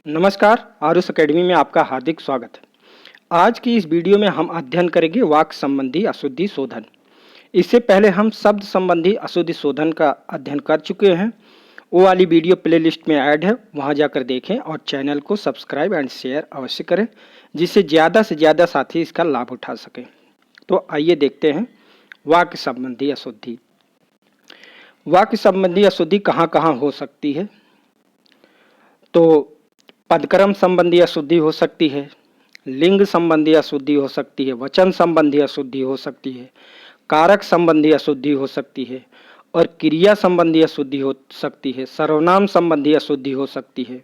नमस्कार, आरुष एकेडमी में आपका हार्दिक स्वागत है। आज की इस वीडियो में हम अध्ययन करेंगे वाक्य संबंधी अशुद्धि शोधन। इससे पहले हम शब्द संबंधी अशुद्धि शोधन का अध्ययन कर चुके हैं। वो वाली वीडियो प्लेलिस्ट में ऐड है, वहां जाकर देखें और चैनल को सब्सक्राइब एंड शेयर अवश्य करें, जिससे ज़्यादा से ज़्यादा साथी इसका लाभ उठा सकें। तो आइए देखते हैं वाक्य संबंधी अशुद्धि। वाक्य संबंधी अशुद्धि कहाँ कहाँ हो सकती है? तो पदक्रम संबंधी अशुद्धि हो सकती है, लिंग संबंधी अशुद्धि हो सकती है, वचन संबंधी अशुद्धि हो सकती है, कारक संबंधी अशुद्धि हो सकती है और क्रिया संबंधी अशुद्धि हो सकती है, सर्वनाम संबंधी अशुद्धि हो सकती है,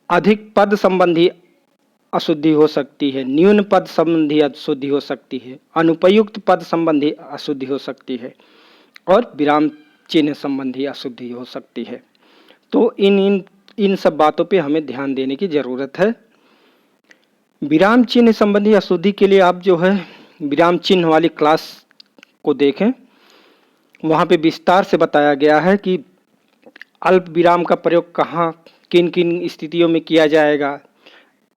अधिक पद संबंधी अशुद्धि हो सकती है, न्यून पद संबंधी अशुद्धि हो सकती है, अनुपयुक्त पद संबंधी अशुद्धि हो सकती है और विराम चिन्ह संबंधी अशुद्धि हो सकती है। तो इन सब बातों पे हमें ध्यान देने की ज़रूरत है। विराम चिन्ह संबंधी अशुद्धि के लिए आप जो है विराम चिन्ह वाली क्लास को देखें। वहाँ पे विस्तार से बताया गया है कि अल्प विराम का प्रयोग कहाँ किन किन स्थितियों में किया जाएगा,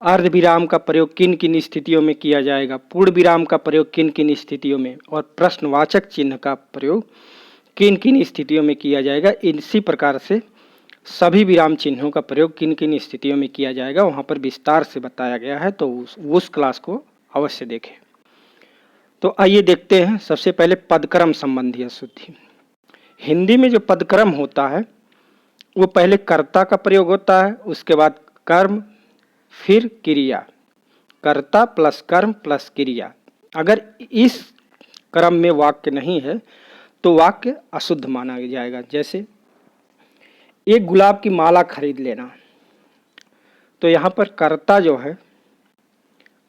अर्ध विराम का प्रयोग किन किन स्थितियों में किया जाएगा, पूर्ण विराम का प्रयोग किन किन स्थितियों में और प्रश्नवाचक चिन्ह का प्रयोग किन किन स्थितियों में किया जाएगा। इसी प्रकार से सभी विराम चिन्हों का प्रयोग किन किन स्थितियों में किया जाएगा वहाँ पर विस्तार से बताया गया है, तो उस क्लास को अवश्य देखें। तो आइए देखते हैं सबसे पहले पदक्रम संबंधी अशुद्धि। हिंदी में जो पदक्रम होता है वो पहले कर्ता का प्रयोग होता है, उसके बाद कर्म, फिर क्रिया। कर्ता प्लस कर्म प्लस क्रिया। अगर इस क्रम में वाक्य नहीं है तो वाक्य अशुद्ध माना जाएगा। जैसे एक गुलाब की माला खरीद लेना, तो यहाँ पर कर्ता जो है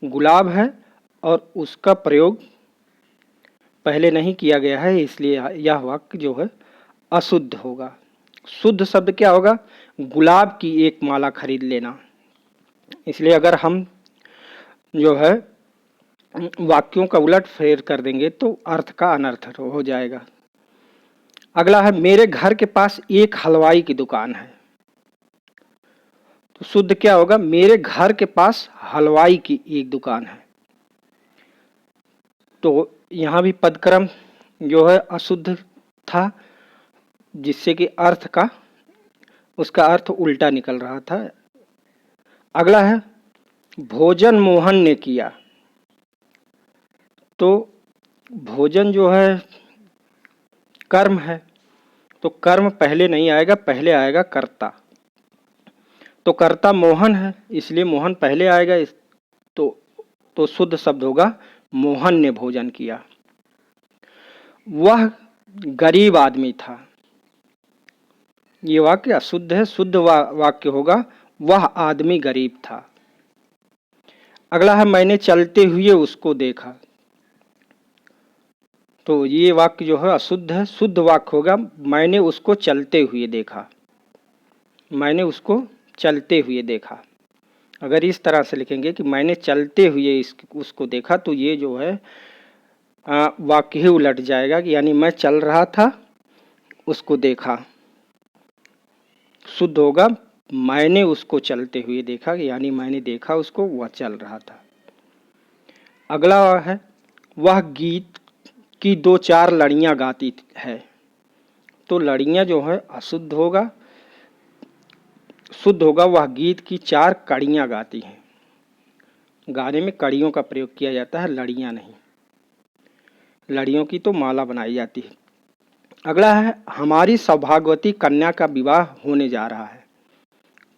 गुलाब है और उसका प्रयोग पहले नहीं किया गया है, इसलिए यह वाक्य जो है अशुद्ध होगा। शुद्ध शब्द क्या होगा? गुलाब की एक माला खरीद लेना। इसलिए अगर हम जो है वाक्यों का उलट फेर कर देंगे तो अर्थ का अनर्थ हो जाएगा। अगला है मेरे घर के पास एक हलवाई की दुकान है। तो शुद्ध क्या होगा? मेरे घर के पास हलवाई की एक दुकान है। तो यहाँ भी पदक्रम जो है अशुद्ध था, जिससे कि अर्थ का उसका अर्थ उल्टा निकल रहा था। अगला है भोजन मोहन ने किया। तो भोजन जो है कर्म है, तो कर्म पहले नहीं आएगा, पहले आएगा कर्ता। तो कर्ता मोहन है, इसलिए मोहन पहले आएगा। तो शुद्ध शब्द होगा मोहन ने भोजन किया। वह गरीब आदमी था। ये वाक्य अशुद्ध है, शुद्ध वाक्य होगा वह आदमी गरीब था। अगला है मैंने चलते हुए उसको देखा। तो ये वाक्य जो है अशुद्ध है, शुद्ध वाक्य होगा मैंने उसको चलते हुए देखा। मैंने उसको चलते हुए देखा। अगर इस तरह से लिखेंगे कि मैंने चलते हुए उसको देखा, तो ये जो है वाक्य ही उलट जाएगा कि यानी मैं चल रहा था उसको देखा। शुद्ध होगा मैंने उसको चलते हुए देखा, यानी मैंने देखा उसको, वह चल रहा था। अगला है वह गीत की दो चार लड़ियां गाती है। तो लड़ियां जो है अशुद्ध होगा, शुद्ध होगा वह गीत की चार कड़ियां गाती हैं। गाने में कड़ियों का प्रयोग किया जाता है, लड़ियां नहीं। लड़ियों की तो माला बनाई जाती है। अगला है हमारी सौभाग्यवती कन्या का विवाह होने जा रहा है।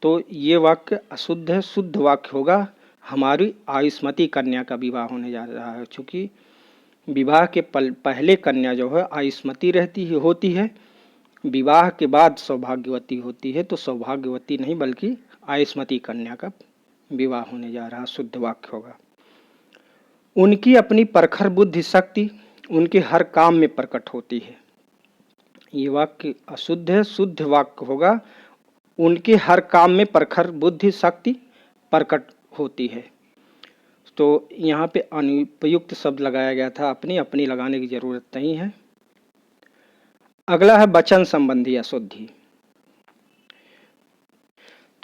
तो ये वाक्य अशुद्ध है, शुद्ध वाक्य होगा हमारी आयुष्मती कन्या का विवाह होने जा रहा है। चूँकि विवाह के पहले कन्या जो है आयुष्मती होती है, विवाह के बाद सौभाग्यवती होती है। तो सौभाग्यवती नहीं बल्कि आयुष्मती कन्या का विवाह होने जा रहा, शुद्ध वाक्य होगा। उनकी अपनी प्रखर बुद्धि शक्ति उनके हर काम में प्रकट होती है। ये वाक्य अशुद्ध है, शुद्ध वाक्य होगा उनके हर काम में प्रखर बुद्धि शक्ति प्रकट होती है। तो यहाँ पे अनुपयुक्त शब्द लगाया गया था, अपनी अपनी लगाने की जरूरत नहीं है। अगला है वचन संबंधी अशुद्धि।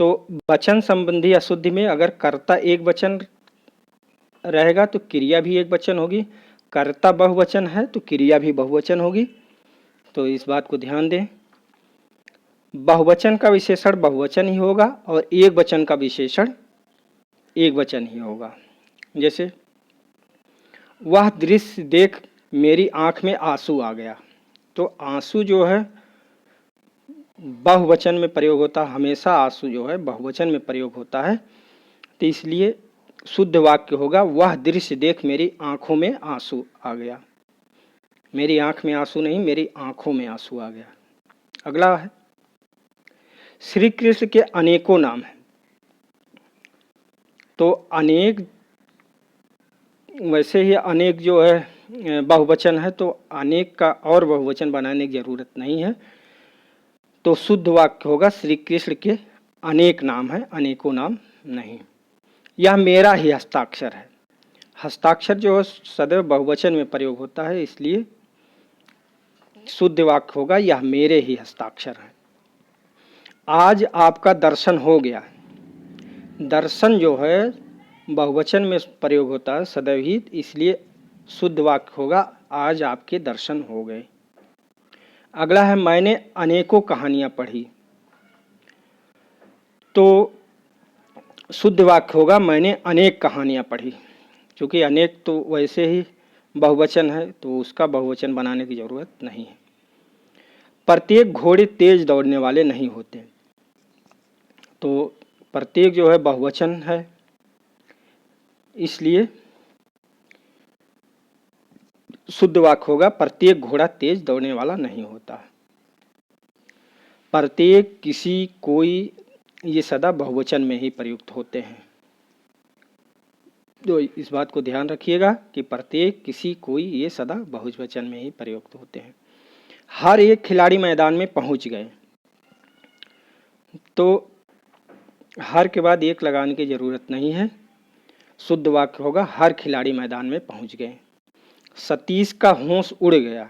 तो वचन संबंधी अशुद्धि में अगर कर्ता एक वचन रहेगा तो क्रिया भी एक वचन होगी, कर्ता बहुवचन है तो क्रिया भी बहुवचन होगी। तो इस बात को ध्यान दें। बहुवचन का विशेषण बहुवचन ही होगा और एक वचन का विशेषण एक वचन ही होगा। जैसे वह दृश्य देख मेरी आंख में आंसू आ गया, तो आंसू जो है बहुवचन में प्रयोग होता है, हमेशा आंसू जो है बहुवचन में प्रयोग होता है। तो इसलिए शुद्ध वाक्य होगा वह दृश्य देख मेरी आंखों में आंसू आ गया। मेरी आंख में आंसू नहीं, मेरी आंखों में आंसू आ गया। अगला है श्री कृष्ण के अनेकों नाम हैं। तो अनेक, वैसे ही अनेक जो है बहुवचन है, तो अनेक का और बहुवचन बनाने की जरूरत नहीं है। तो शुद्ध वाक्य होगा श्री कृष्ण के अनेक नाम है, अनेकों नाम नहीं। यह मेरा ही हस्ताक्षर है। हस्ताक्षर जो है सदैव बहुवचन में प्रयोग होता है, इसलिए शुद्ध वाक्य होगा यह मेरे ही हस्ताक्षर है। आज आपका दर्शन हो गया। दर्शन जो है बहुवचन में प्रयोग होता है सदैव ही, इसलिए शुद्ध वाक्य होगा आज आपके दर्शन हो गए। अगला है मैंने अनेकों कहानियां पढ़ी। तो शुद्ध वाक्य होगा मैंने अनेक कहानियां पढ़ी। क्योंकि अनेक तो वैसे ही बहुवचन है, तो उसका बहुवचन बनाने की जरूरत नहीं है। प्रत्येक घोड़े तेज दौड़ने वाले नहीं होते। तो प्रत्येक जो है बहुवचन है, इसलिए शुद्ध वाक्य होगा प्रत्येक घोड़ा तेज दौड़ने वाला नहीं होता। प्रत्येक, किसी, कोई, ये सदा बहुवचन में ही प्रयुक्त होते हैं। तो इस बात को ध्यान रखिएगा कि प्रत्येक, किसी, कोई, ये सदा बहुवचन में ही प्रयुक्त होते हैं। हर एक खिलाड़ी मैदान में पहुंच गए। तो हर के बाद एक लगाने की जरूरत नहीं है, शुद्ध वाक्य होगा हर खिलाड़ी मैदान में पहुंच गए। सतीश का होश उड़ गया।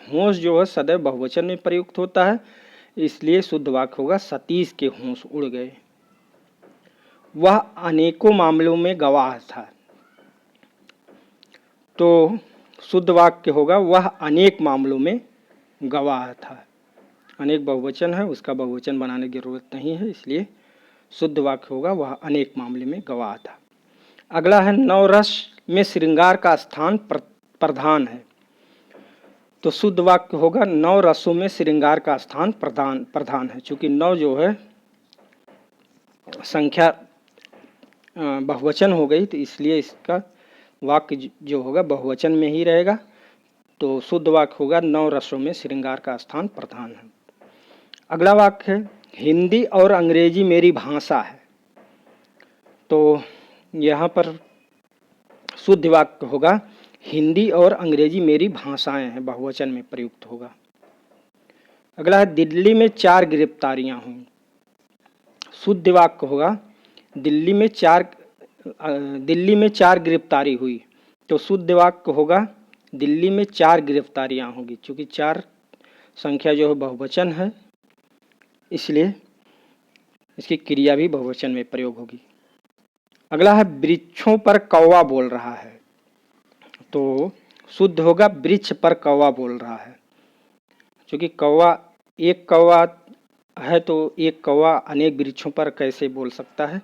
होश जो है सदैव बहुवचन में प्रयुक्त होता है, इसलिए शुद्ध वाक्य होगा सतीश के होश उड़ गए। वह अनेकों मामलों में गवाह था। तो शुद्ध वाक्य होगा वह अनेक मामलों में गवाह था। अनेक बहुवचन है, उसका बहुवचन बनाने की जरूरत नहीं है, इसलिए शुद्ध वाक्य होगा वह अनेक मामले में गवाह था। अगला है नवरस में श्रृंगार का स्थान प्रधान है। तो शुद्ध वाक्य होगा नौ रसों में श्रृंगार का स्थान प्रधान है। चूंकि नौ जो है संख्या बहुवचन हो गई, तो इसलिए इसका वाक्य जो होगा बहुवचन में ही रहेगा। तो शुद्ध वाक्य होगा नौ रसों में श्रृंगार का स्थान प्रधान है। अगला वाक्य है हिंदी और अंग्रेजी मेरी भाषा है। तो यहाँ पर शुद्ध वाक्य होगा हिंदी और अंग्रेजी मेरी भाषाएं हैं, बहुवचन में प्रयुक्त होगा। अगला है दिल्ली में 4 गिरफ्तारियां हुई। शुद्ध वाक्य होगा दिल्ली में चार गिरफ्तारी हुई। तो शुद्ध वाक्य होगा दिल्ली में 4 गिरफ्तारियां होगी। क्योंकि 4 संख्या जो है बहुवचन है, इसलिए इसकी क्रिया भी बहुवचन में प्रयोग होगी। अगला है वृक्षों पर कौवा बोल रहा है। तो शुद्ध होगा वृक्ष पर कौवा बोल रहा है। क्योंकि कौवा, एक कौवा है तो एक कौवा अनेक वृक्षों पर कैसे बोल सकता है।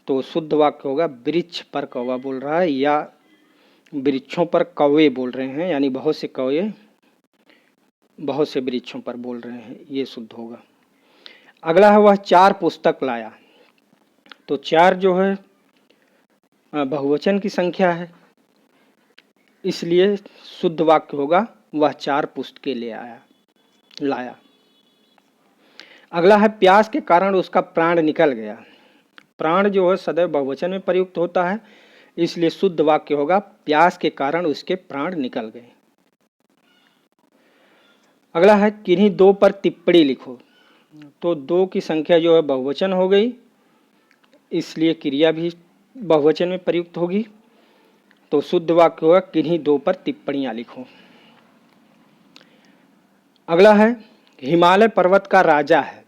तो शुद्ध वाक्य होगा वृक्ष पर कौवा बोल रहा है, या वृक्षों पर कौवे बोल रहे हैं, यानी बहुत से कौवे बहुत से वृक्षों पर बोल रहे हैं, ये शुद्ध होगा। अगला है वह 4 पुस्तक लाया। तो 4 जो है बहुवचन की संख्या है, इसलिए शुद्ध वाक्य होगा वह 4 पुस्तकें लाया। अगला है प्यास के कारण उसका प्राण निकल गया। प्राण जो है सदैव बहुवचन में प्रयुक्त होता है, इसलिए शुद्ध वाक्य होगा प्यास के कारण उसके प्राण निकल गए। अगला है किन्हीं 2 पर टिप्पणी लिखो। तो 2 की संख्या जो है बहुवचन हो गई, इसलिए क्रिया भी बहुवचन में प्रयुक्त होगी। तो शुद्ध वाक्य होगा किन्हीं 2 पर टिप्पणियां लिखो। अगला है हिमालय पर्वत का राजा है।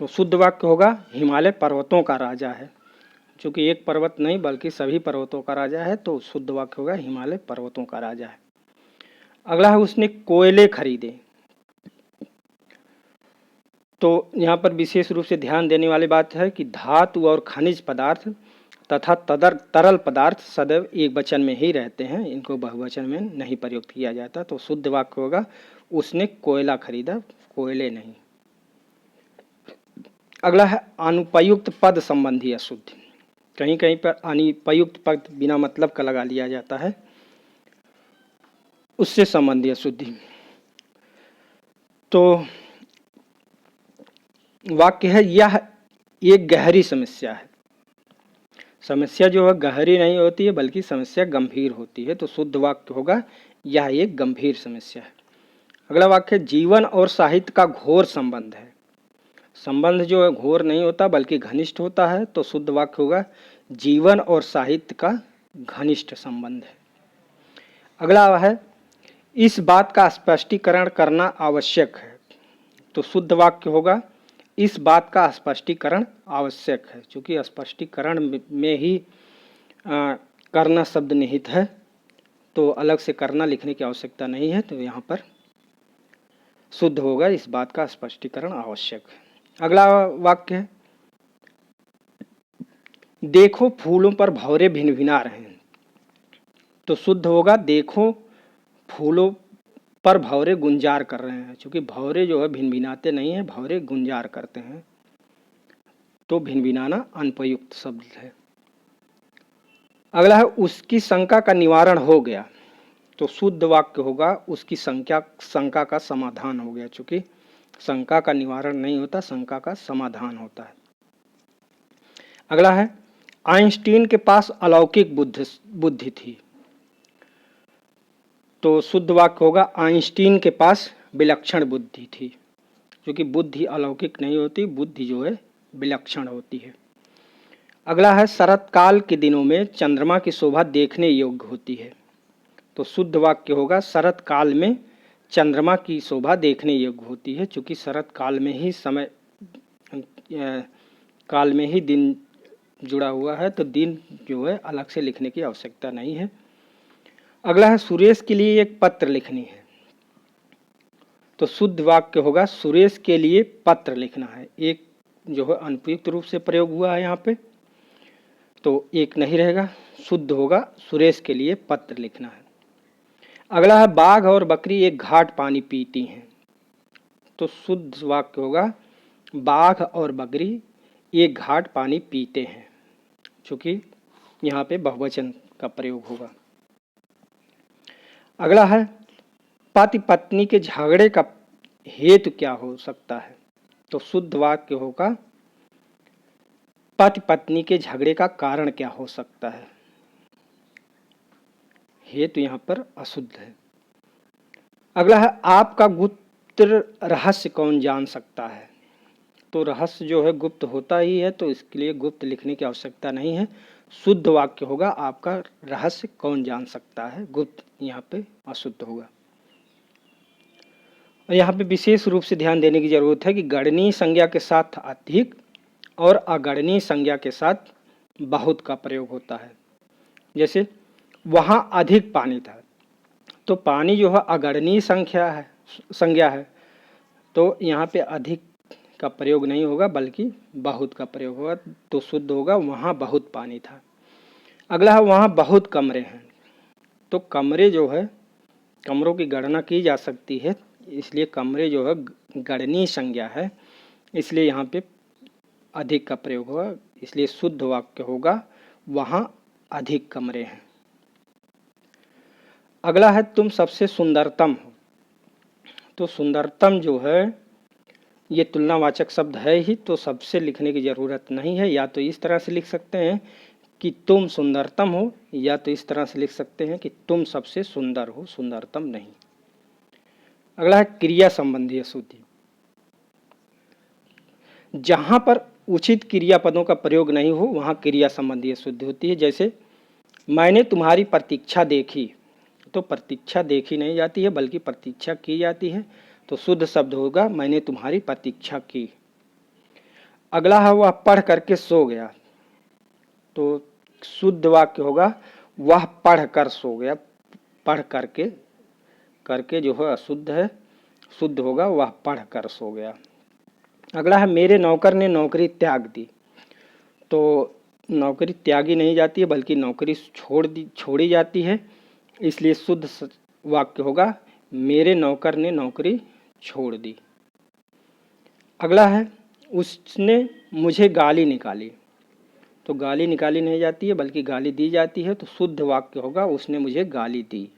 तो शुद्ध वाक्य होगा हिमालय पर्वतों का राजा है। चूँकि एक पर्वत नहीं बल्कि सभी पर्वतों का राजा है, तो शुद्ध वाक्य होगा हिमालय पर्वतों का राजा है। अगला है उसने कोयले खरीदे। तो यहाँ पर विशेष रूप से ध्यान देने वाली बात है कि धातु और खनिज पदार्थ तथा तरल पदार्थ सदैव एक वचन में ही रहते हैं, इनको बहुवचन में नहीं प्रयुक्त किया जाता। तो शुद्ध वाक्य होगा उसने कोयला खरीदा, कोयले नहीं। अगला है अनुपयुक्त पद संबंधी अशुद्धि। कहीं कहीं पर अनुपयुक्त पद बिना मतलब का लगा लिया जाता है, उससे संबंधी अशुद्धि। तो वाक्य है यह एक गहरी समस्या है। समस्या जो है गहरी नहीं होती है बल्कि समस्या गंभीर होती है। तो शुद्ध वाक्य होगा यह एक गंभीर समस्या है। अगला वाक्य है जीवन और साहित्य का घोर संबंध है। संबंध जो है घोर नहीं होता बल्कि घनिष्ठ होता है। तो शुद्ध वाक्य होगा जीवन और साहित्य का घनिष्ठ संबंध है। अगला है इस बात का स्पष्टीकरण करना आवश्यक है। तो शुद्ध वाक्य होगा इस बात का स्पष्टीकरण आवश्यक है। क्योंकि स्पष्टीकरण में ही करना शब्द निहित है, तो अलग से करना लिखने की आवश्यकता नहीं है। तो यहाँ पर शुद्ध होगा इस बात का स्पष्टीकरण आवश्यक है। अगला वाक्य है देखो फूलों पर भंवरे भिनभिना रहे हैं। तो शुद्ध होगा देखो फूलों पर भंवरे गुंजार कर रहे हैं। क्योंकि भंवरे जो है भिनभिनाते नहीं है, भंवरे गुंजार करते हैं, तो भिनभिनाना अनुपयुक्त शब्द है। अगला है उसकी शंका का निवारण हो गया। तो शुद्ध वाक्य होगा उसकी शंका का समाधान हो गया। चूंकि शंका का निवारण नहीं होता, शंका का समाधान होता है। अगला है आइंस्टीन के पास अलौकिक बुद्धि थी। तो शुद्ध वाक्य होगा आइंस्टीन के पास विलक्षण बुद्धि थी। क्योंकि बुद्धि अलौकिक नहीं होती, बुद्धि जो है विलक्षण होती है। अगला है शरत काल के दिनों में चंद्रमा की शोभा देखने योग्य होती है। तो शुद्ध वाक्य होगा शरत काल में चंद्रमा की शोभा देखने योग्य होती है। चूँकि शरत काल में ही समय काल में ही दिन जुड़ा हुआ है, तो दिन जो है अलग से लिखने की आवश्यकता नहीं है। अगला है सुरेश के लिए एक पत्र लिखनी है। तो शुद्ध वाक्य होगा सुरेश के लिए पत्र लिखना है। एक जो है अनुपयुक्त रूप से प्रयोग हुआ है यहाँ पे, तो एक नहीं रहेगा, शुद्ध होगा सुरेश के लिए पत्र लिखना है। अगला है बाघ और बकरी एक घाट पानी पीती हैं। तो शुद्ध वाक्य होगा बाघ और बकरी एक घाट पानी पीते हैं। चूँकि यहाँ पे बहुवचन का प्रयोग होगा। अगला है पति पत्नी के झगड़े का हेतु क्या हो सकता है। तो शुद्ध वाक्य होगा पति पत्नी के झगड़े का कारण क्या हो सकता है। हेतु यहाँ पर अशुद्ध है। अगला है आपका गुप्त रहस्य कौन जान सकता है। तो रहस्य जो है गुप्त होता ही है, तो इसके लिए गुप्त लिखने की आवश्यकता नहीं है। शुद्ध वाक्य होगा आपका रहस्य कौन जान सकता है, गुप्त यहाँ पे अशुद्ध होगा। और यहाँ पे विशेष रूप से ध्यान देने की जरूरत है कि गणनीय संज्ञा के साथ अधिक और अगणनीय संज्ञा के साथ बहुत का प्रयोग होता है। जैसे वहाँ अधिक पानी था, तो पानी जो है अगणनीय संज्ञा है, तो यहाँ पे अधिक का प्रयोग नहीं होगा बल्कि बहुत का प्रयोग होगा। तो शुद्ध होगा वहाँ बहुत पानी था। अगला है वहाँ बहुत कमरे हैं। तो कमरे जो है कमरों की गणना की जा सकती है, इसलिए कमरे जो है गणनीय संज्ञा है, इसलिए यहाँ पे अधिक का प्रयोग होगा। इसलिए शुद्ध वाक्य होगा वहाँ अधिक कमरे हैं। अगला है तुम सबसे सुंदरतम हो। तो सुंदरतम जो है ये तुलनावाचक शब्द है ही, तो सबसे लिखने की ज़रूरत नहीं है। या तो इस तरह से लिख सकते हैं कि तुम सुंदरतम हो, या तो इस तरह से लिख सकते हैं कि तुम सबसे सुंदर हो, सुंदरतम नहीं। अगला है क्रिया संबंधी अशुद्धि। जहाँ पर उचित क्रियापदों का प्रयोग नहीं हो वहाँ क्रिया संबंधी अशुद्धि होती है। जैसे मैंने तुम्हारी प्रतीक्षा देखी। तो प्रतीक्षा देखी नहीं जाती है बल्कि प्रतीक्षा की जाती है। तो शुद्ध शब्द होगा मैंने तुम्हारी प्रतीक्षा की। अगला है वह पढ़ करके सो गया, तो शुद्ध वाक्य होगा वह पढ़ कर सो गया। पढ़ करके, करके जो है अशुद्ध है, शुद्ध होगा वह पढ़ कर सो गया। अगला है मेरे नौकर ने नौकरी त्याग दी, तो नौकरी त्यागी नहीं जाती है बल्कि नौकरी छोड़ी जाती है, इसलिए शुद्ध वाक्य होगा मेरे नौकर ने नौकरी छोड़ दी। अगला है उसने मुझे गाली निकाली, तो गाली निकाली नहीं जाती है बल्कि गाली दी जाती है, तो शुद्ध वाक्य होगा उसने मुझे गाली दी।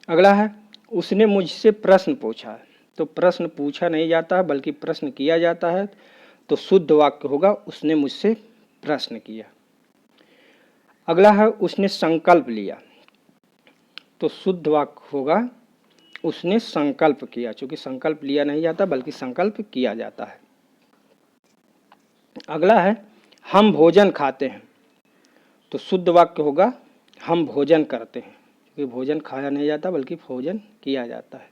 अगला है उसने मुझसे प्रश्न पूछा, तो प्रश्न पूछा नहीं जाता है बल्कि प्रश्न किया जाता है, तो शुद्ध वाक्य होगा उसने मुझसे प्रश्न किया। अगला है उसने संकल्प लिया, तो शुद्ध वाक्य होगा उसने संकल्प किया, क्योंकि संकल्प लिया नहीं जाता बल्कि संकल्प किया जाता है। अगला है हम भोजन खाते हैं, तो शुद्ध वाक्य होगा हम भोजन करते हैं, क्योंकि भोजन खाया नहीं जाता बल्कि भोजन किया जाता है।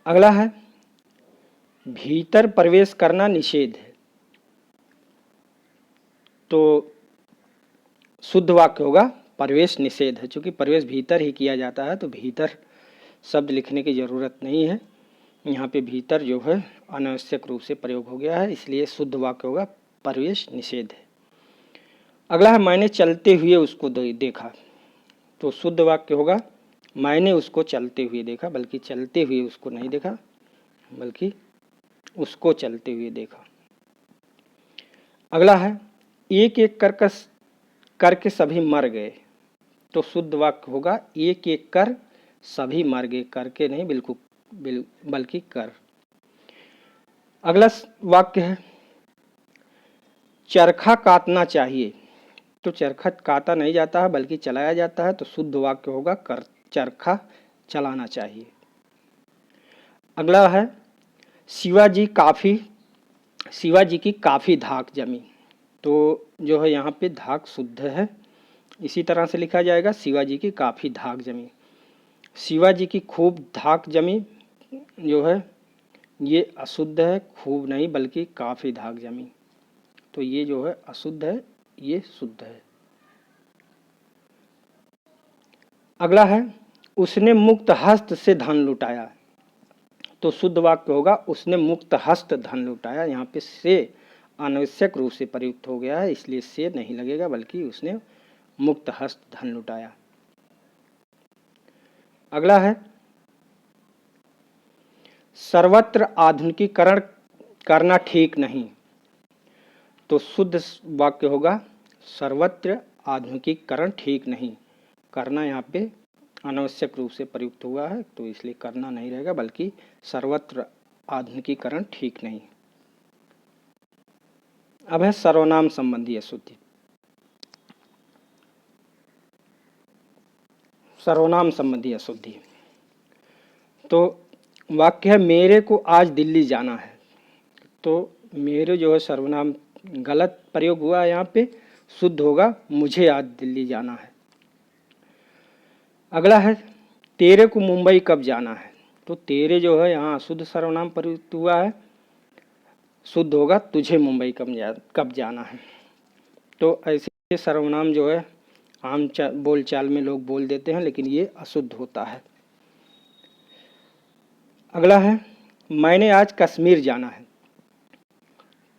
अगला है भीतर प्रवेश करना निषेध है, तो शुद्ध वाक्य होगा प्रवेश निषेध है, क्योंकि प्रवेश भीतर ही किया जाता है, तो भीतर शब्द लिखने की ज़रूरत नहीं है। यहाँ पे भीतर जो है अनावश्यक रूप से प्रयोग हो गया है, इसलिए शुद्ध वाक्य होगा प्रवेश निषेध है। अगला है मैंने चलते हुए उसको देखा, तो शुद्ध वाक्य होगा मैंने उसको चलते हुए देखा, बल्कि चलते हुए उसको नहीं देखा बल्कि उसको चलते हुए देखा। अगला है एक एक करके सभी मर गए, तो शुद्ध वाक्य होगा एक एक कर सभी मर गए, करके नहीं बल्कि कर। अगला वाक्य है चरखा काटना चाहिए, तो चरखा काटा नहीं जाता है बल्कि चलाया जाता है, तो शुद्ध वाक्य होगा कर चरखा चलाना चाहिए। अगला है शिवाजी की काफ़ी धाक जमी, तो जो है यहाँ पे धाक शुद्ध है, इसी तरह से लिखा जाएगा शिवाजी की काफ़ी धाक जमी। शिवाजी की खूब धाक जमी जो है ये अशुद्ध है, खूब नहीं बल्कि काफ़ी धाक जमी, तो ये जो है अशुद्ध है, ये शुद्ध है। अगला है उसने मुक्त हस्त से धन लुटाया, तो शुद्ध वाक्य होगा उसने मुक्त हस्त धन लुटाया। यहाँ पे से अनावश्यक रूप से प्रयुक्त हो गया है, इसलिए से नहीं लगेगा बल्कि उसने मुक्त हस्त धन लुटाया। अगला है सर्वत्र आधुनिकीकरण करना ठीक नहीं, तो शुद्ध वाक्य होगा सर्वत्र आधुनिकीकरण ठीक नहीं। करना यहाँ पे अनावश्यक रूप से प्रयुक्त हुआ है, तो इसलिए करना नहीं रहेगा बल्कि सर्वत्र आधुनिकीकरण ठीक नहीं। अब है सर्वनाम संबंधी अशुद्धि। सर्वनाम संबंधी अशुद्धि, तो वाक्य है मेरे को आज दिल्ली जाना है, तो मेरे जो है सर्वनाम गलत प्रयोग हुआ है, यहाँ पे शुद्ध होगा मुझे आज दिल्ली जाना है। अगला है तेरे को मुंबई कब जाना है, तो तेरे जो है यहाँ अशुद्ध सर्वनाम प्रयुक्त हुआ है, शुद्ध होगा तुझे मुंबई कब जाना है। तो ऐसे सर्वनाम जो है आम बोलचाल में लोग बोल देते हैं, लेकिन ये अशुद्ध होता है। अगला है मैंने आज कश्मीर जाना है,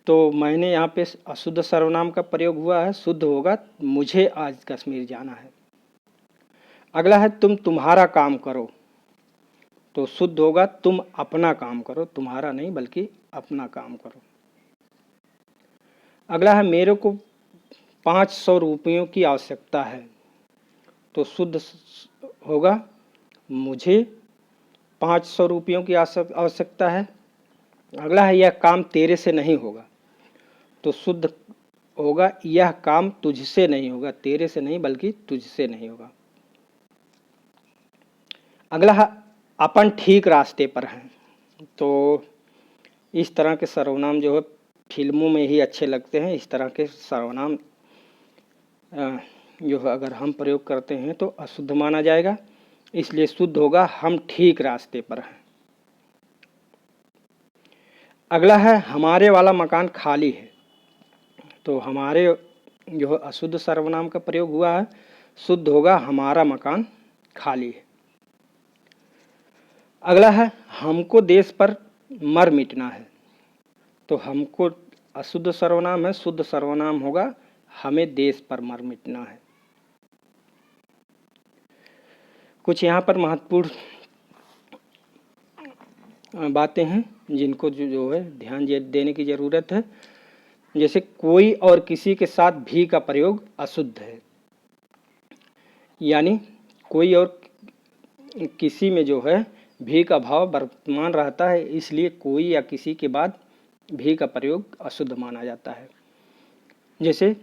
तो मैंने यहाँ पे अशुद्ध सर्वनाम का प्रयोग हुआ है, शुद्ध होगा मुझे आज कश्मीर जाना है। अगला है तुम तुम्हारा काम करो, तो शुद्ध होगा तुम अपना काम करो, तुम्हारा नहीं बल्कि अपना काम करो। अगला है मेरे को 500 रुपयों की आवश्यकता है, तो शुद्ध होगा मुझे 500 रुपयों की आवश्यकता है। अगला है यह काम तेरे से नहीं होगा, तो शुद्ध होगा यह काम तुझसे नहीं होगा, तेरे से नहीं बल्कि तुझसे नहीं होगा। अगला है अपन ठीक रास्ते पर हैं, तो इस तरह के सर्वनाम जो है फिल्मों में ही अच्छे लगते हैं। इस तरह के सर्वनाम जो है अगर हम प्रयोग करते हैं तो अशुद्ध माना जाएगा, इसलिए शुद्ध होगा हम ठीक रास्ते पर हैं। अगला है हमारे वाला मकान खाली है। तो हमारे जो है अशुद्ध सर्वनाम का प्रयोग हुआ है, शुद्ध होगा हमारा मकान खाली है। अगला है हमको देश पर मर मिटना है। तो हमको अशुद्ध सर्वनाम है, शुद्ध सर्वनाम होगा हमें देश पर मर मिटना है। कुछ यहाँ पर महत्वपूर्ण बातें हैं जिनको जो है ध्यान देने की ज़रूरत है। जैसे कोई और किसी के साथ भी का प्रयोग अशुद्ध है, यानी कोई और किसी में जो है भी का भाव वर्तमान रहता है, इसलिए कोई या किसी के बाद भी का प्रयोग अशुद्ध माना जाता है। जैसे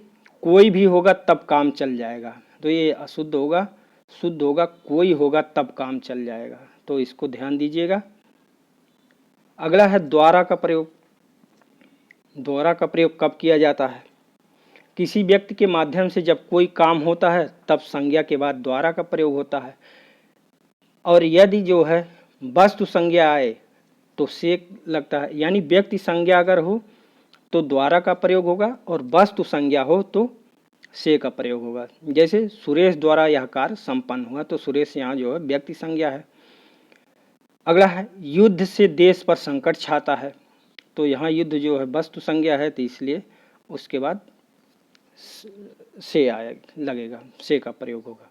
कोई भी होगा तब काम चल जाएगा, तो ये अशुद्ध होगा। शुद्ध होगा कोई होगा तब काम चल जाएगा, तो इसको ध्यान दीजिएगा। अगला है द्वारा का प्रयोग। द्वारा का प्रयोग कब किया जाता है? किसी व्यक्ति के माध्यम से जब कोई काम होता है तब संज्ञा के बाद द्वारा का प्रयोग होता है। और यदि जो है वस्तु संज्ञा आए तो से लगता है, यानी व्यक्ति संज्ञा अगर हो तो द्वारा का प्रयोग होगा और वस्तु संज्ञा हो तो से का प्रयोग होगा। जैसे सुरेश द्वारा यह कार्य संपन्न हुआ, तो सुरेश यहाँ जो है व्यक्ति संज्ञा है। अगला है युद्ध से देश पर संकट छाता है। तो यहाँ युद्ध जो है वस्तु संज्ञा है, तो इसलिए उसके बाद से आया लगेगा, से का प्रयोग होगा।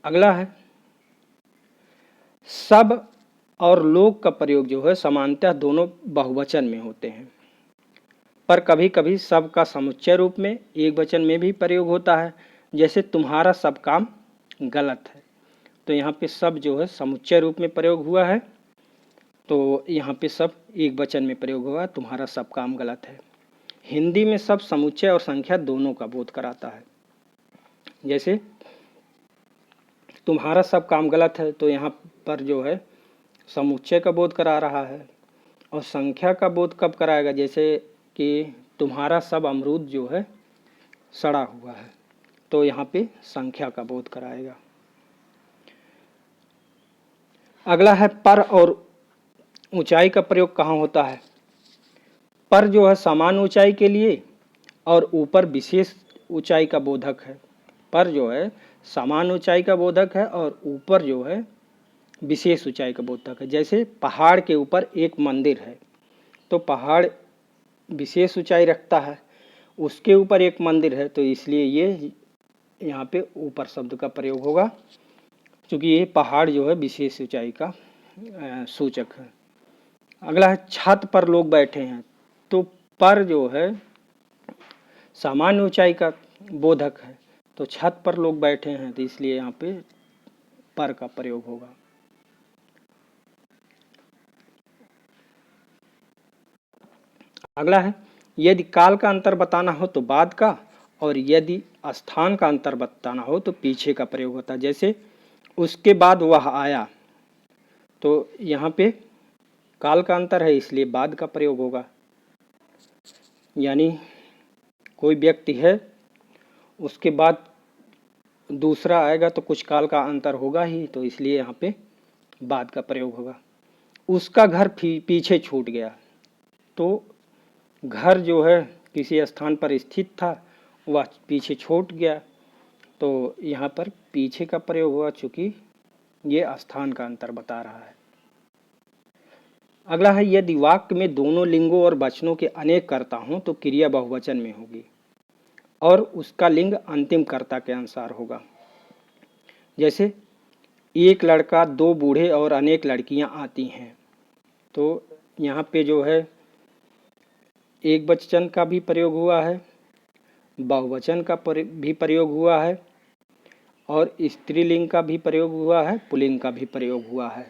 अगला है सब और लोग का प्रयोग जो है सामान्यतः दोनों बहुवचन में होते हैं, पर कभी कभी सब का समुच्चय रूप में एक वचन में भी प्रयोग होता है। जैसे तुम्हारा सब काम गलत है, तो यहाँ पे सब जो है समुच्चय रूप में प्रयोग हुआ है, तो यहाँ पे सब एक वचन में प्रयोग हुआ, तुम्हारा सब काम गलत है। हिंदी में सब समुच्चय और संख्या दोनों का बोध कराता है। जैसे तुम्हारा सब काम गलत है, तो यहाँ पर जो है समुच्चय का बोध करा रहा है। और संख्या का बोध कब कराएगा? जैसे कि तुम्हारा सब अमरूद जो है सड़ा हुआ है, तो यहाँ पे संख्या का बोध कराएगा। अगला है पर और ऊंचाई का प्रयोग कहाँ होता है? पर जो है समान ऊंचाई के लिए और ऊपर विशेष ऊंचाई का बोधक है। पर जो है समान ऊंचाई का बोधक है और ऊपर जो है विशेष ऊंचाई का बोधक है। जैसे पहाड़ के ऊपर एक मंदिर है, तो पहाड़ विशेष ऊंचाई रखता है, उसके ऊपर एक मंदिर है, तो इसलिए ये यहाँ पे ऊपर शब्द का प्रयोग होगा, क्योंकि ये पहाड़ जो है विशेष ऊंचाई का सूचक है। अगला है छत पर लोग बैठे हैं। तो पर जो है सामान्य ऊंचाई का बोधक है, तो छत पर लोग बैठे हैं, तो इसलिए यहाँ पे पर का प्रयोग होगा। अगला है यदि काल का अंतर बताना हो तो बाद का, और यदि स्थान का अंतर बताना हो तो पीछे का प्रयोग होता है। जैसे उसके बाद वह आया, तो यहाँ पे काल का अंतर है, इसलिए बाद का प्रयोग होगा। यानी कोई व्यक्ति है, उसके बाद दूसरा आएगा तो कुछ काल का अंतर होगा ही, तो इसलिए यहाँ पे बाद का प्रयोग होगा। उसका घर पीछे छूट गया, तो घर जो है किसी स्थान पर स्थित था, वह पीछे छूट गया, तो यहाँ पर पीछे का प्रयोग हुआ, चूँकि ये स्थान का अंतर बता रहा है। अगला है यदि वाक्य में दोनों लिंगों और वचनों के अनेक कर्ता हों तो क्रिया बहुवचन में होगी और उसका लिंग अंतिम कर्ता के अनुसार होगा। जैसे एक लड़का, दो बूढ़े और अनेक लड़कियां आती हैं, तो यहाँ पे जो है एक वचन का भी प्रयोग हुआ है, बहुवचन का भी प्रयोग हुआ है, और स्त्रीलिंग का भी प्रयोग हुआ है, पुल्लिंग का भी प्रयोग हुआ है।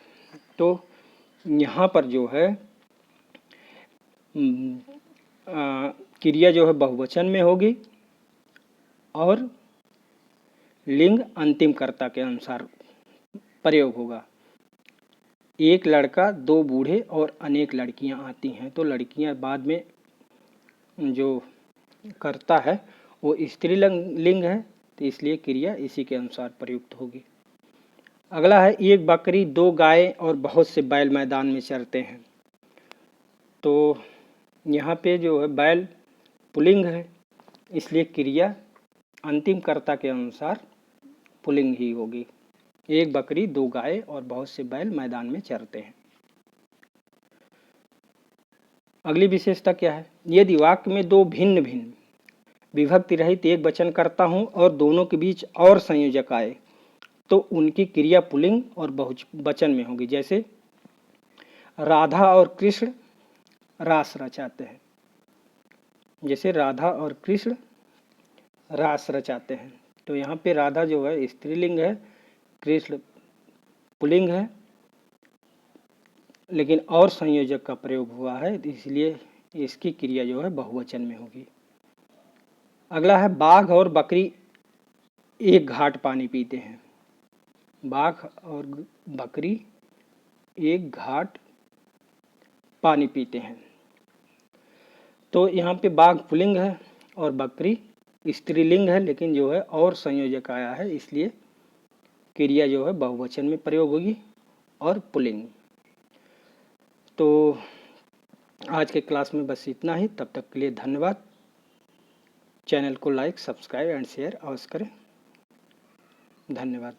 तो यहाँ पर जो है क्रिया जो है बहुवचन में होगी और लिंग अंतिम कर्ता के अनुसार प्रयोग होगा। एक लड़का, दो बूढ़े और अनेक लड़कियां आती हैं, तो लड़कियां बाद में जो कर्ता है वो स्त्रीलिंग है, तो इसलिए क्रिया इसी के अनुसार प्रयुक्त होगी। अगला है एक बकरी, दो गाय और बहुत से बैल मैदान में चरते हैं। तो यहाँ पे जो है बैल पुल्लिंग है, इसलिए क्रिया अंतिम कर्ता के अनुसार पुल्लिंग ही होगी। एक बकरी, दो गाय और बहुत से बैल मैदान में चरते हैं। अगली विशेषता क्या है? यदि वाक्य में दो भिन्न भिन्न विभक्ति रहित एक वचन करता हूं और दोनों के बीच और संयोजक आए तो उनकी क्रिया पुल्लिंग और बहुवचन में होगी। जैसे राधा और कृष्ण रास रचाते हैं। जैसे राधा और कृष्ण रास रचाते हैं, तो यहाँ पे राधा जो है स्त्रीलिंग है, कृष्ण पुल्लिंग है, लेकिन और संयोजक का प्रयोग हुआ है, इसलिए इसकी क्रिया जो है बहुवचन में होगी। अगला है बाघ और बकरी एक घाट पानी पीते हैं। बाघ और बकरी एक घाट पानी पीते हैं, तो यहाँ पे बाघ पुल्लिंग है और बकरी स्त्रीलिंग है, लेकिन जो है और संयोजक आया है, इसलिए क्रिया जो है बहुवचन में प्रयोग होगी और पुल्लिंग। तो आज के क्लास में बस इतना ही। तब तक के लिए धन्यवाद। चैनल को लाइक, सब्सक्राइब एंड शेयर अवश्य करें। धन्यवाद।